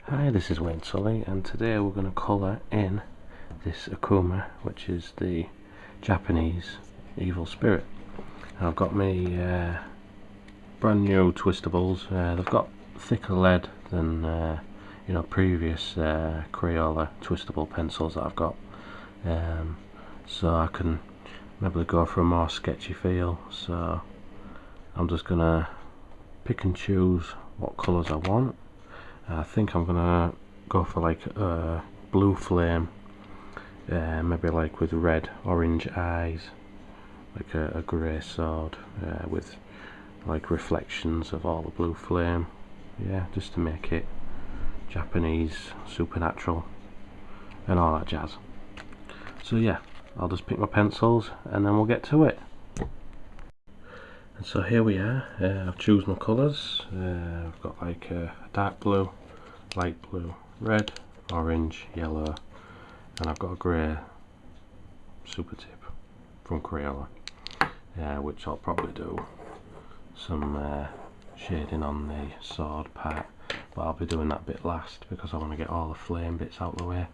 Hi, this is Tully, and today we're going to colour in this Akuma, which is the Japanese evil spirit. I've got my brand new Twistables. They've got thicker lead than previous Crayola Twistable pencils that I've got, so I can maybe go for a more sketchy feel. So I'm just going to pick and choose what colours I want. I think I'm gonna go for like a blue flame, maybe like with red orange eyes, like a grey sword with like reflections of all the blue flame, yeah, just to make it Japanese, supernatural and all that jazz. So yeah, I'll just pick my pencils and then we'll get to it. And so here we are. I've chosen my colours. I've got like a dark blue, light blue, red, orange, yellow, and I've got a grey super tip from Crayola, which I'll probably do some shading on the sword part, but I'll be doing that bit last because I want to get all the flame bits out of the way.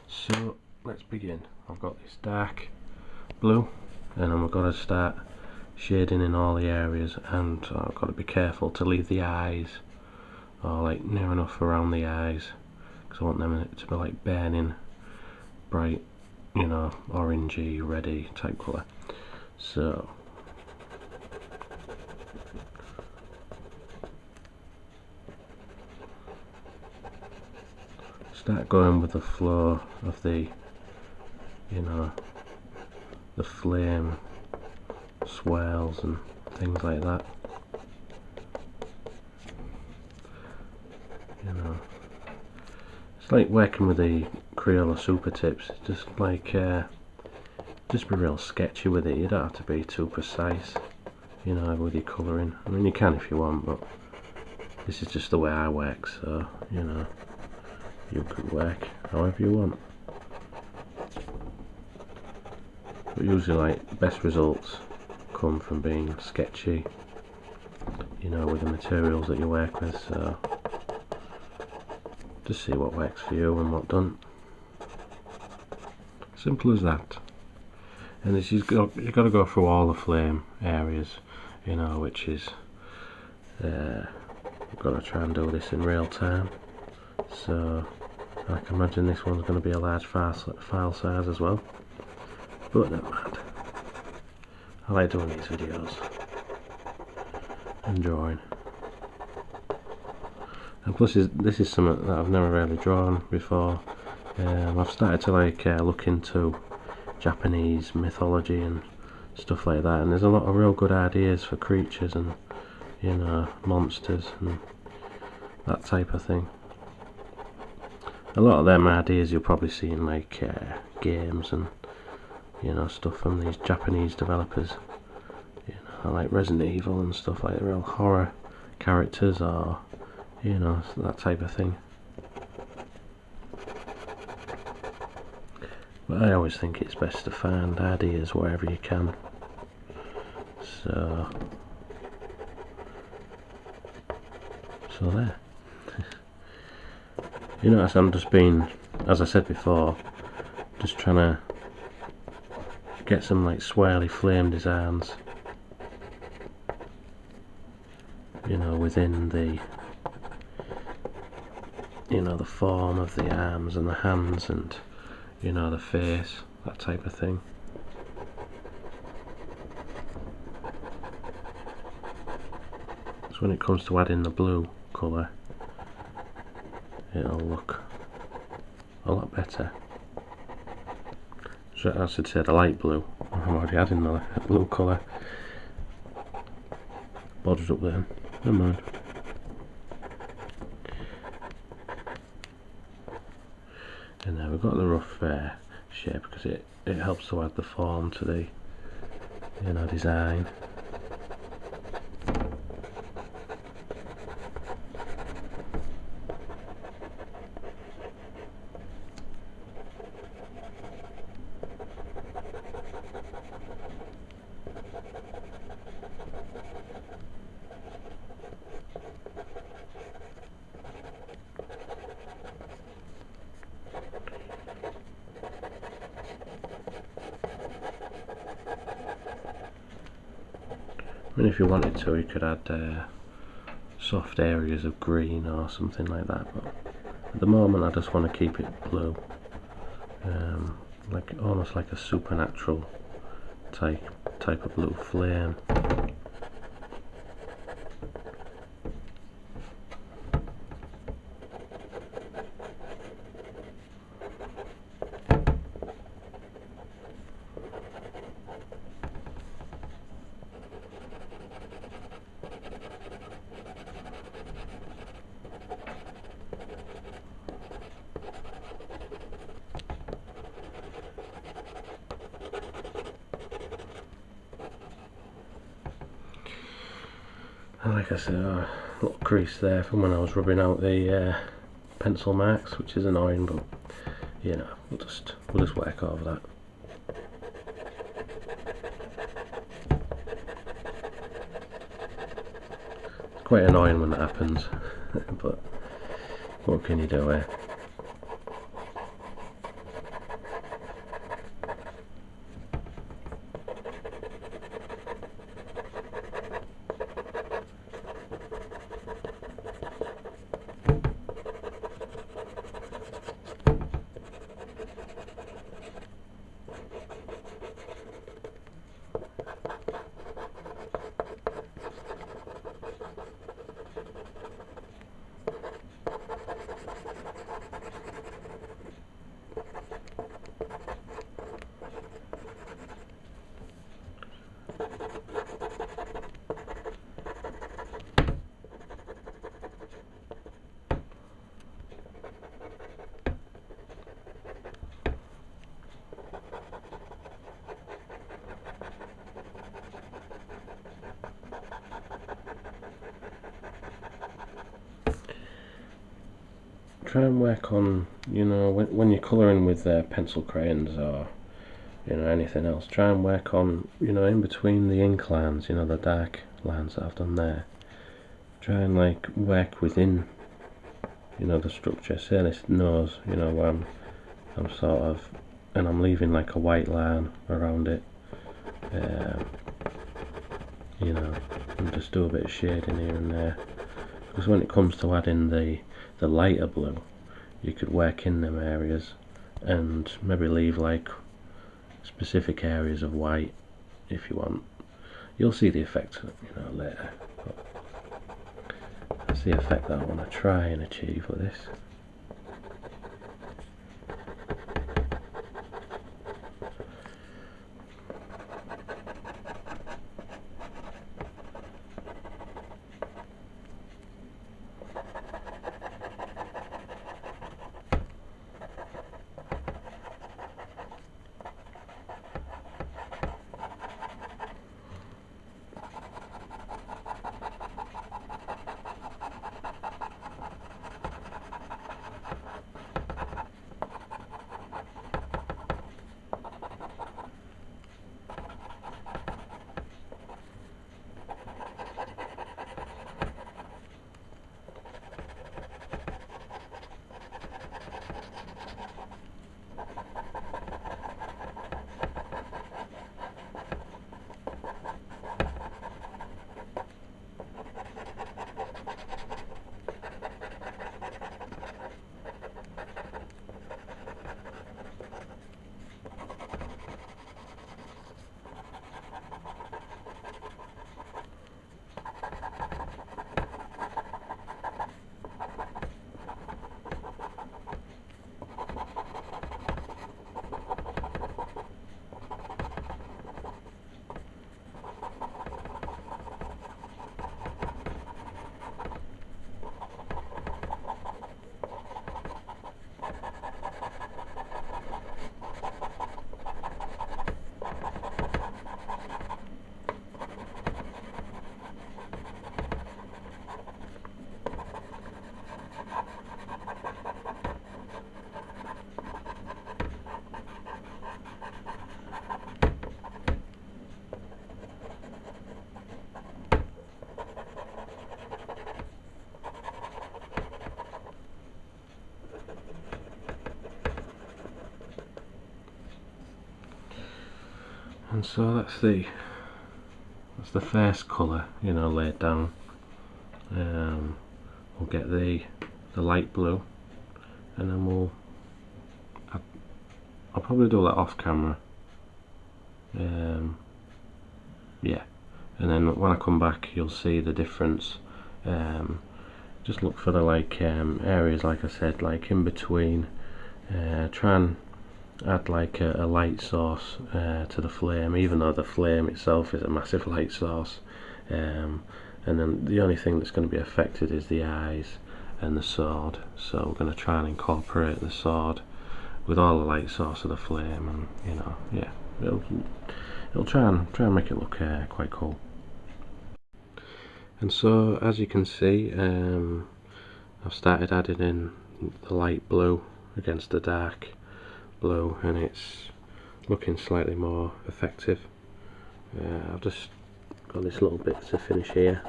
So let's begin. I've got this dark blue, and then we're going to start shading in all the areas, and I've got to be careful to leave the eyes or like near enough around the eyes, because I want them to be like burning bright, you know, orangey, reddy type colour. So start going with the flow of the, you know, the flame swirls and things like that. You know, it's like working with the Crayola super tips. Just like just be real sketchy with it. You don't have to be too precise, you know, with your colouring. I mean, you can if you want, but this is just the way I work, so you know, you could work however you want. But usually, like, best results come from being sketchy, you know, with the materials that you work with. So just see what works for you and what doesn't. Simple as that. And this you've got to go through all the flame areas, you know, which is I've got to try and do this in real time. So I can imagine this one's going to be a large file size as well, but never mind. I like doing these videos and drawing. And plus this is something that I've never really drawn before. I've started to like look into Japanese mythology and stuff like that, and there's a lot of real good ideas for creatures and, you know, monsters and that type of thing. A lot of them ideas you'll probably see in like games and, you know, stuff from these Japanese developers, you know, like Resident Evil and stuff, like real horror characters, or, you know, that type of thing. But I always think it's best to find ideas wherever you can. So there. You notice I'm just being, as I said before, just trying to get some like swirly flame designs, you know, within the, you know, the form of the arms and the hands and, you know, the face, that type of thing. So when it comes to adding the blue colour, it'll look a lot better. So I should say the light blue. I'm already adding the blue colour. Border's up there. Never mind. And now we've got the rough shape because it helps to add the form to the, you know, design. I mean, if you wanted to, you could add soft areas of green or something like that, but at the moment I just want to keep it blue, like almost like a supernatural type of blue flame. And like I said, a little crease there from when I was rubbing out the pencil marks, which is annoying, but you know, we'll just work over that. It's quite annoying when that happens, but what can you do, eh? Try and work on, you know, when you're colouring with pencil crayons or, you know, anything else, try and work on, you know, in between the ink lines, you know, the dark lines that I've done there. Try and like work within, you know, the structure. Say this nose, you know, where I'm sort of, and I'm leaving like a white line around it, you know, and just do a bit of shading here and there. Because when it comes to adding the lighter blue, you could work in them areas and maybe leave like specific areas of white if you want. You'll see the effect, you know, later. But that's the effect that I want to try and achieve with this. And so that's the that's the first colour, you know, laid down. We'll get the light blue, and then I'll probably do that off camera. Yeah, and then when I come back you'll see the difference. Just look for the areas, like I said, like in between. Try and add like a light source to the flame, even though the flame itself is a massive light source. And then the only thing that's going to be affected is the eyes and the sword, so we're going to try and incorporate the sword with all the light source of the flame, and you know, yeah, it'll try and make it look quite cool. And so as you can see, I've started adding in the light blue against the dark blue, and it's looking slightly more effective. I've just got this little bit to finish here,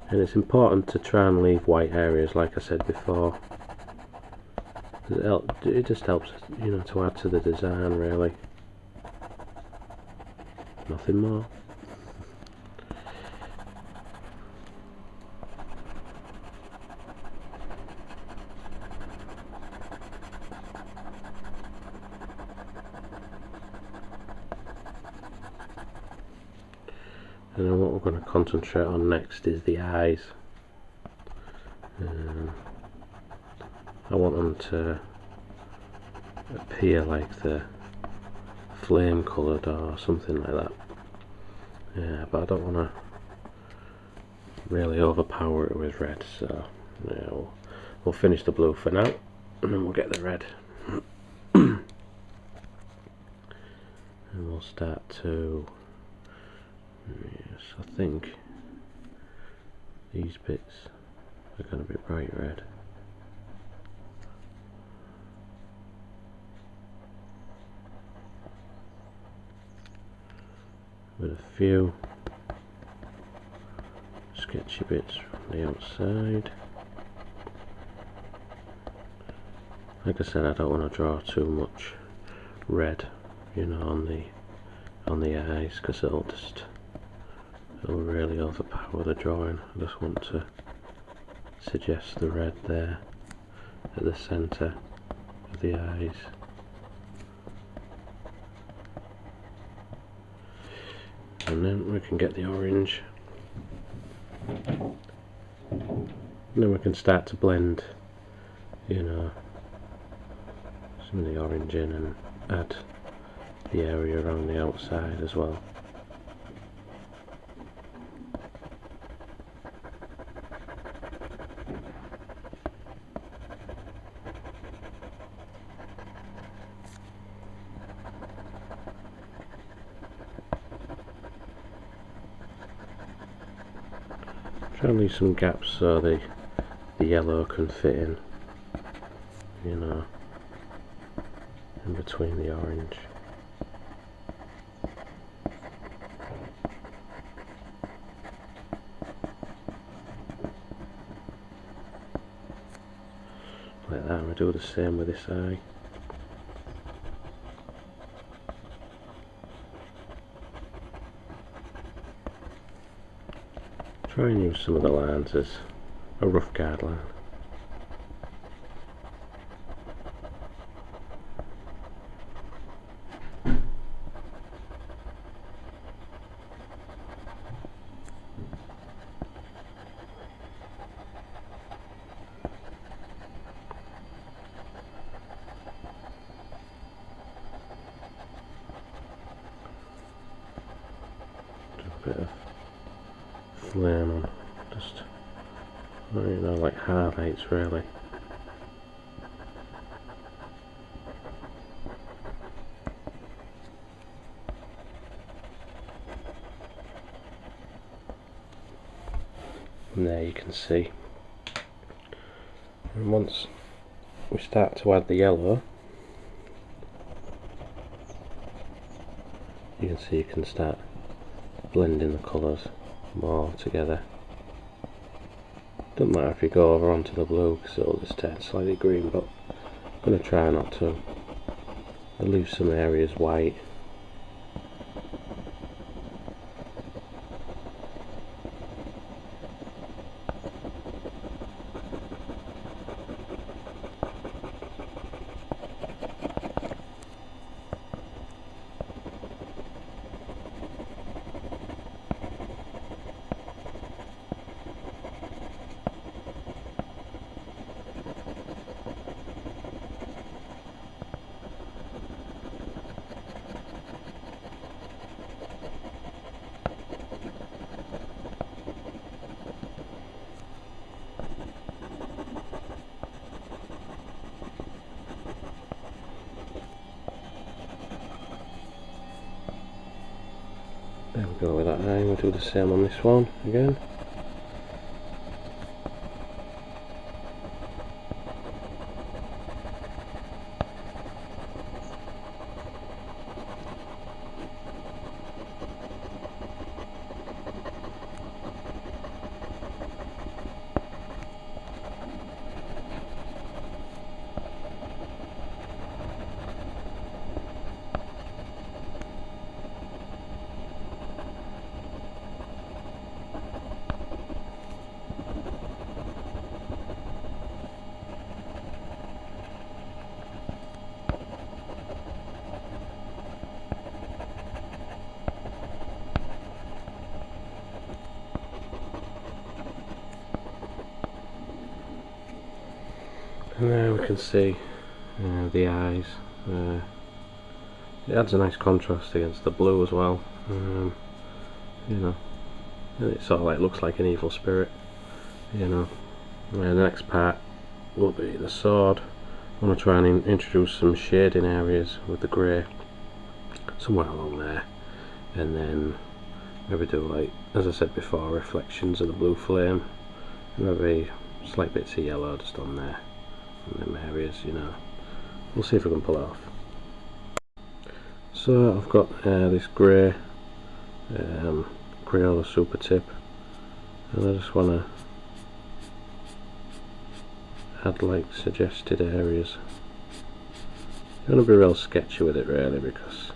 and it's important to try and leave white areas, like I said before. It just helps, you know, to add to the design, really. Nothing more. And then what we're going to concentrate on next is the eyes. I want them to appear like the flame coloured or something like that. Yeah, but I don't want to really overpower it with red, so yeah, we'll finish the blue for now, and then we'll get the red. And we'll start to, yes, I think these bits are going to be bright red. With a few sketchy bits from the outside. Like I said, I don't want to draw too much red, you know, on the eyes, because it'll really overpower the drawing. I just want to suggest the red there at the centre of the eyes. And then we can get the orange, and then we can start to blend, you know, some of the orange in, and add the area around the outside as well. Try and leave some gaps so the yellow can fit in, you know, in between the orange. Like that, and we do the same with this eye. Try and use some of the lines as a rough guideline. Do a bit of flame on, just, you know, like highlights really. And there you can see. And once we start to add the yellow, you can see you can start blending the colours more together. Doesn't matter if you go over onto the blue, because it'll just turn slightly green, but I'm going to try not to. I'll leave some areas white. I'm going to do the same on this one again. And there we can see the eyes. It adds a nice contrast against the blue as well. You know, and it sort of like looks like an evil spirit. You know. And the next part will be the sword. I want to try and introduce some shading areas with the grey somewhere along there, and then maybe do, like as I said before, reflections of the blue flame, maybe slight bits of yellow just on there in them areas, you know. We'll see if we can pull it off. So I've got this grey Crayola super tip, and I just want to add like suggested areas. You want to be real sketchy with it really, because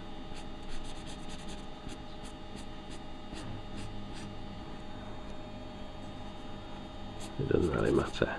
it doesn't really matter.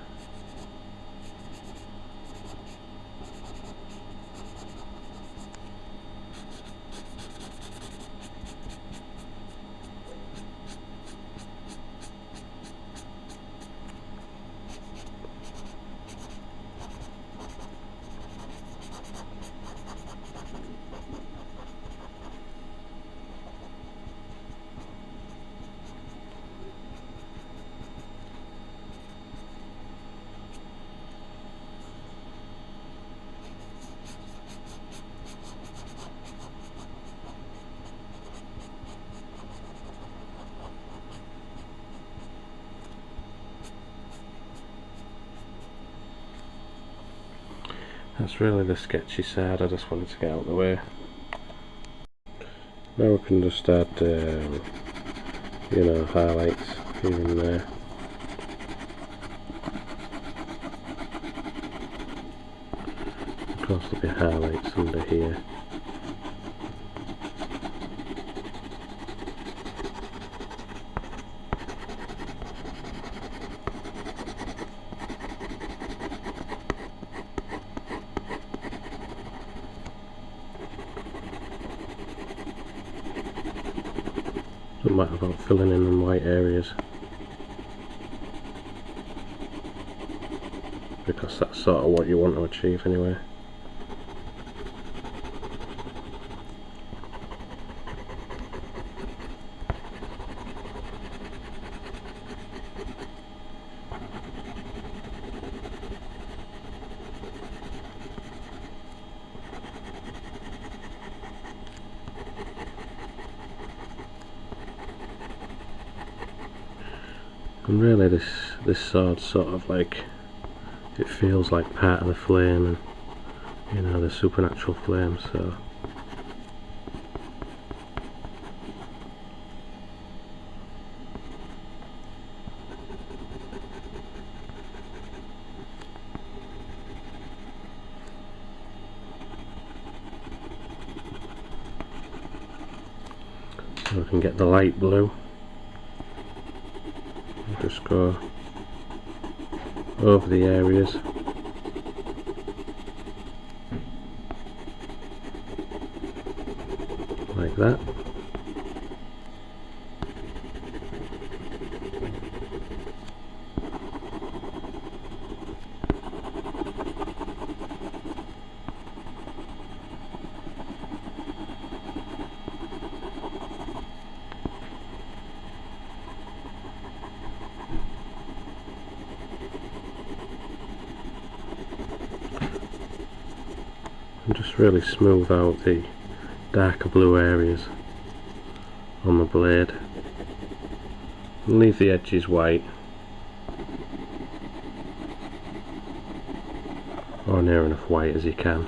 That's really the sketchy side. I just wanted to get out of the way. Now we can just add, you know, highlights here and there. Of course there'll be highlights under here. Doesn't matter about filling in them white areas, because that's sort of what you want to achieve anyway. And really this sword sort of like, it feels like part of the flame, and you know, the supernatural flame, so we can get the light blue. Just go over the areas like that. And just really smooth out the darker blue areas on the blade. leave the edges white, or near enough white as you can.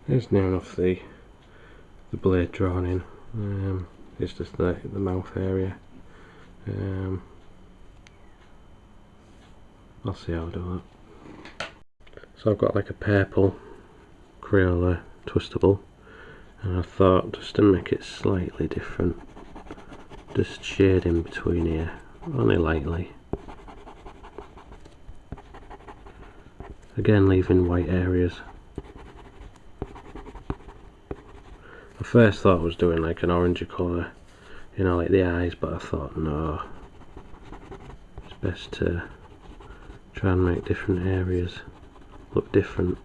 There's near enough the blade drawn in. It's just the mouth area. I'll see how I do that. So I've got like a purple Crayola Twistable, and I thought just to make it slightly different, just shade in between here, only lightly. Again, leaving white areas. I first thought I was doing like an orangey colour, you know, like the eyes, but I thought no, it's best to try and make different areas look different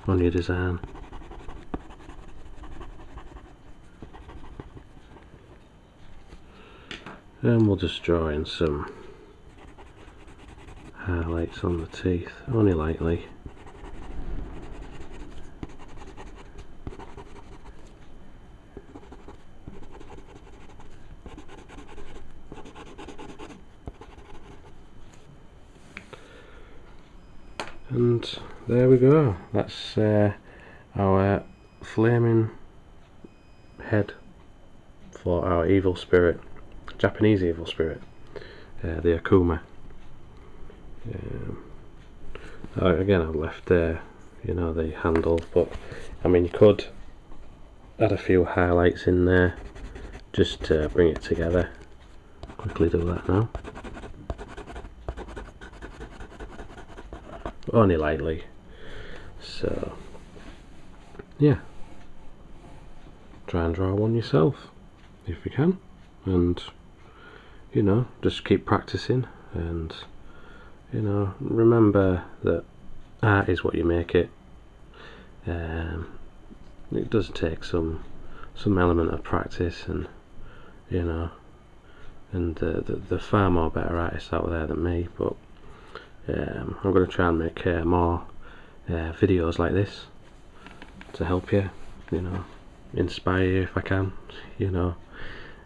on your design. And we'll just draw in some highlights on the teeth, only lightly. And there we go, that's our flaming head for our evil spirit, Japanese evil spirit, the Akuma. Again, I've left you know, the handle, but I mean, you could add a few highlights in there just to bring it together. Quickly do that now. Only lightly. So yeah, try and draw one yourself if you can, and you know, just keep practicing, and you know, remember that art is what you make it. It does take some element of practice, and you know, and the far more better artists out there than me, but I'm going to try and make more videos like this to help you, you know, inspire you if I can, you know,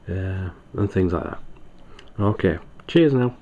and things like that. Okay, cheers now.